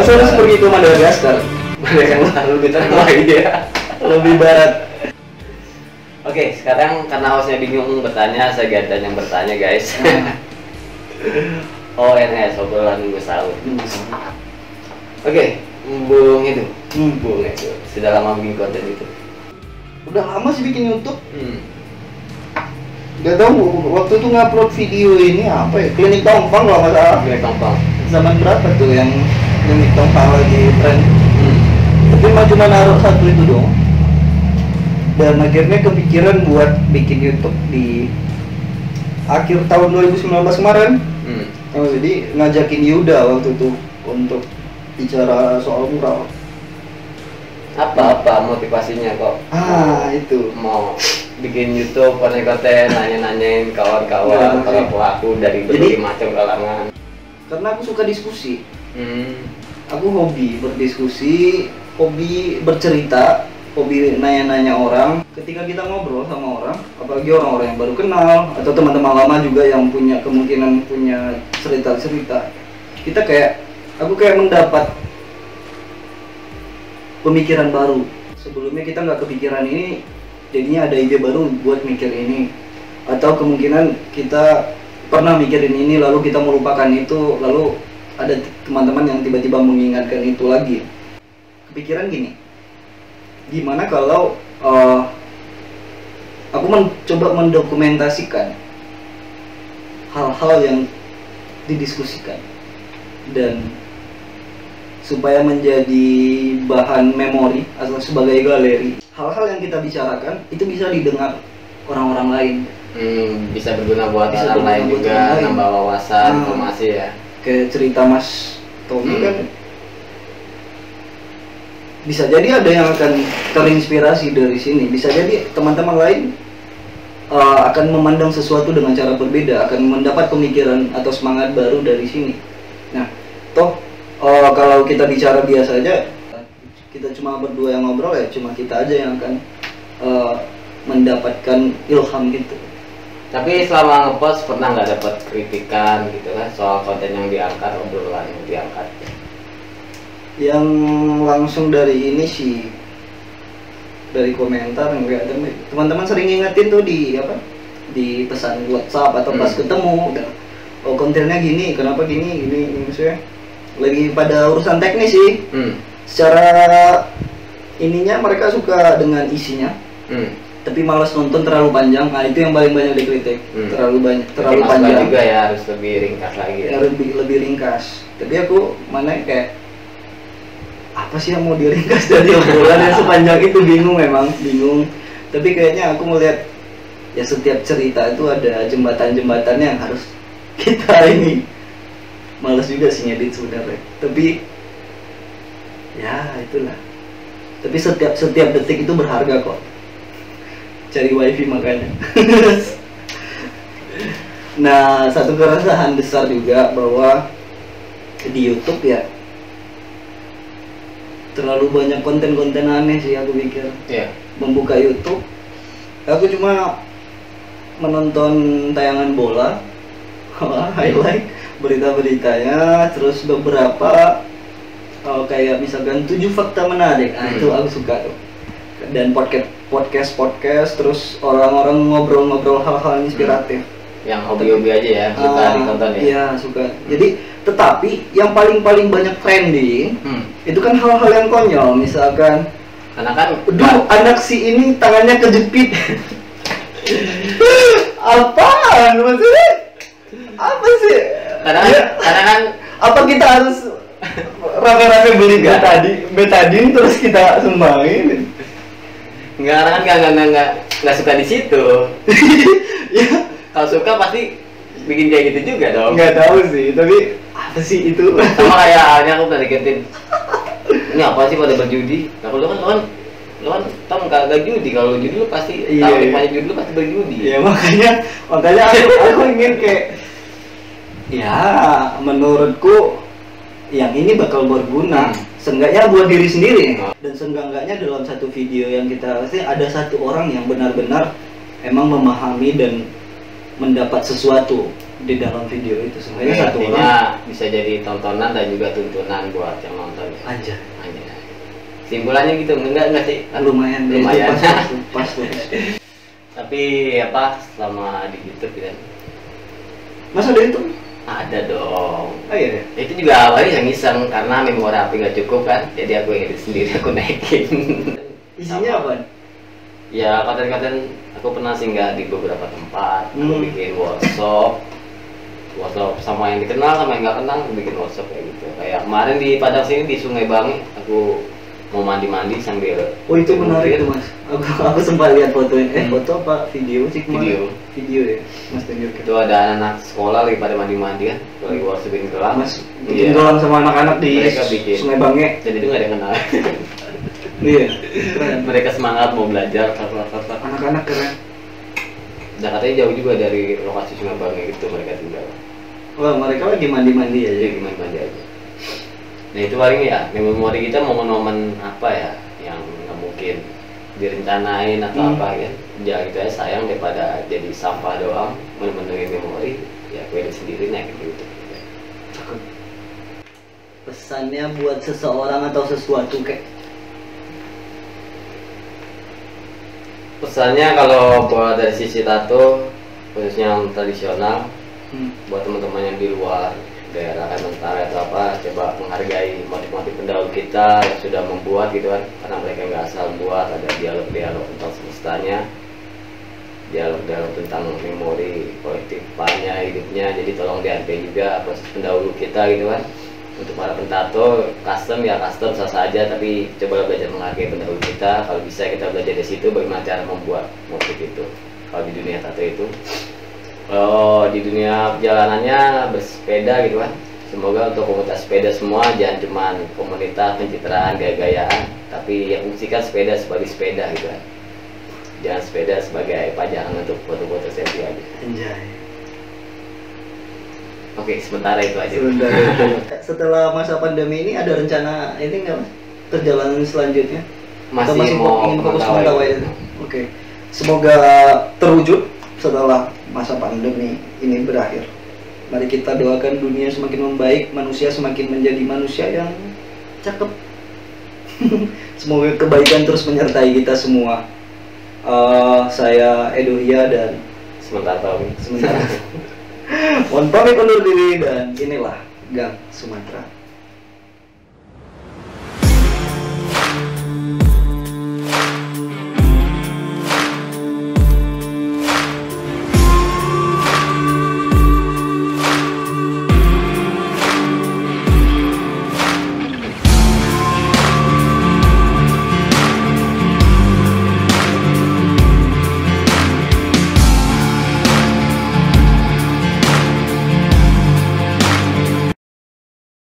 Masa harus pergi ke Madagaskar? Madagaskar lebih terkenal ya. Lebih barat. Oke, sekarang karena hostnya bingung bertanya, saya gantian yang bertanya guys. ONS, obrolan nunggu sahur. Oke, Bung itu. Bung itu. Sudah lama bikin konten itu? Udah lama sih bikin YouTube. Gak tau waktu itu ngupload video ini apa ya? Klinik Tongpang kalau nggak salah. Klinik Tongpang. Zaman berapa tuh yang Klinik Tongpang lagi tren? Tapi cuma naruh satu itu dong. Dan akhirnya kepikiran buat bikin YouTube di akhir tahun 2019 kemarin. Jadi ngajakin Yuda waktu itu untuk bicara soal mural. Apa motivasinya kok? Itu mau bikin YouTube konten-konten, nanya-nanyain kawan-kawan para pelaku dari berbagai macam kalangan. Karena aku suka diskusi. Aku hobi berdiskusi, hobi bercerita, hobi nanya-nanya orang. Ketika kita ngobrol sama orang, apalagi orang-orang yang baru kenal atau teman-teman lama juga yang punya kemungkinan punya cerita-cerita, aku kayak mendapat pemikiran baru. Sebelumnya kita nggak kepikiran ini, jadinya ada ide baru buat mikir ini. Atau kemungkinan kita pernah mikirin ini lalu kita melupakan itu, lalu ada teman-teman yang tiba-tiba mengingatkan itu lagi. Kepikiran gini, gimana kalau aku mencoba mendokumentasikan hal-hal yang didiskusikan dan supaya menjadi bahan memori atau sebagai galeri. Hal-hal yang kita bicarakan itu bisa didengar orang-orang lain. Bisa berguna buat orang lain juga, nambah wawasan, informasi ya. Kayak cerita Mas Tommy kan, bisa jadi ada yang akan terinspirasi dari sini. Bisa jadi teman-teman lain akan memandang sesuatu dengan cara berbeda, akan mendapat pemikiran atau semangat baru dari sini. Nah, kalau kita bicara biasa aja, kita cuma berdua yang ngobrol ya, cuma kita aja yang akan mendapatkan ilham gitu. Tapi selama ngepost pernah nggak dapat kritikan gitu kan soal konten yang diangkat, obrolan yang diangkat? Yang langsung dari ini sih, dari komentar enggak. Teman-teman sering ngingetin tuh di pesan WhatsApp atau pas ketemu, kontennya gini, kenapa gini maksudnya. Lagi pada urusan teknis sih. Secara ininya mereka suka dengan isinya, tapi malas nonton terlalu panjang. Nah itu yang paling banyak dikritik. Terlalu panjang juga ya, harus lebih ringkas lagi ya. Lebih ringkas. Tapi aku kayak apa sih yang mau diringkas dari obrolan yang sepanjang itu, bingung. Tapi kayaknya aku melihat ya setiap cerita itu ada jembatan-jembatan yang harus kita ini. Malas juga sih ngedit sebenarnya, tapi ya itulah. Tapi setiap detik itu berharga kok. Cari wifi makanya. Nah, satu keresahan besar juga bahwa di YouTube ya terlalu banyak konten-konten aneh sih aku pikir. Membuka YouTube, aku cuma menonton tayangan bola, highlight berita-beritanya, terus beberapa kayak misalkan 7 fakta menarik, itu aku suka tuh. Dan podcast, terus orang-orang ngobrol-ngobrol hal-hal inspiratif. Yang hobi-hobi aja ya, suka ditonton ya? Iya, suka. Jadi, tetapi yang paling banyak trending, itu kan hal-hal yang konyol, misalkan karena kan, anak si ini tangannya kejepit. Apaan maksudnya? Apa sih? Karena kan apa kita harus rame-rame beli betadine terus kita sumbangin? Enggak, karena kan nggak suka di situ. Ya, kalau suka pasti bikin kayak gitu juga dong. Nggak tahu sih, tapi apa sih itu? Sama kayak halnya aku pernah diketin, ini apa sih pada berjudi? Nah kalau lu kan tau nggak judi, kalau judi lu pasti tahu nikmatnya judi, lu pasti berjudi. Iya makanya aku ingin kayak, ya menurutku yang ini bakal berguna. Seenggaknya buat diri sendiri, dan seenggaknya dalam satu video yang kita pasti ada satu orang yang benar-benar emang memahami dan mendapat sesuatu di dalam video itu sebenarnya Oke, satu artinya orang bisa jadi tontonan dan juga tuntunan buat yang nonton ya. aja. Simpulannya gitu, enggak sih? Kan Lumayan deh, lumayan. itu pas. Tapi apa selama di YouTube kan Masa ada itu? ada dong. Oh iya. Itu juga awalnya iseng karena memori HP nggak cukup kan, jadi aku edit sendiri, aku naikin. Isinya apa? Ya konten-konten aku pernah singgah di beberapa tempat, aku bikin workshop sama yang dikenal sama yang nggak kenal, aku bikin workshop kayak gitu. Kayak kemarin di Padang sini di Sungai Bangi, aku mau mandi-mandi sambil. Oh itu menarik tuh mas. Aku sempat lihat fotonya. Foto apa video sih kemarin? Video ya, mas tunjukkan. Itu ada anak sekolah lagi pada mandi-mandi kan, lagi workshopin gelang. Mas bikin gelang sama anak-anak di Sungai Bangi. Dan itu nggak ada yang kenal. Iya. Keren. Mereka semangat mau belajar, Anak-anak keren. Jakarta jauh juga dari lokasi Sungai Bangi gitu mereka tinggal. Wah mereka lagi mandi-mandi aja. Jadi mandi aja. Nah itu paling ya, memori kita momen-momen apa ya yang nggak mungkin direncanain atau apa ya. Ya gitu ya, sayang daripada jadi sampah doang, menemukan memori ya aku edit sendiri naik gitu. Cakep. Pesannya buat seseorang atau sesuatu kayak pesannya kalau buat dari sisi tato khususnya yang tradisional, buat teman-teman yang di luar daerah Kalimantan atau apa, coba menghargai motif-motif pendahulu kita yang sudah membuat gitu kan, karena mereka nggak asal buat, ada dialog-dialog tentang semestanya, dialog-dialog tentang memori kolektifnya hidupnya, jadi tolong dihargai juga proses pendahulu kita gitu kan. Untuk para pentato custom ya custom sah saja, tapi coba belajar menghargai pendahulu kita. Kalau bisa kita belajar dari situ bagaimana cara membuat motif itu. Kalau di dunia tato itu, kalau di dunia perjalanannya bersepeda gitu kan, semoga untuk komunitas sepeda semua jangan cuma komunitas pencitraan gaya-gayaan, tapi yang fungsikan sepeda sebagai sepeda gitu kan. Jangan sepeda sebagai pajangan untuk foto-foto selfie aja. anjay. Oke, sementara itu aja. Setelah masa pandemi ini ada rencana ini nggak mas? Perjalanan selanjutnya? Atau Masih mau ingin fokus memantau memantau aja. aja? Oke. Semoga terwujud setelah masa pandemi ini berakhir. Mari kita doakan dunia semakin membaik, manusia semakin menjadi manusia yang cakep. Semoga kebaikan terus menyertai kita semua. Saya Edohia dan Sementara tahun. Mohon pamit undur diri dan inilah Gang Sumatera.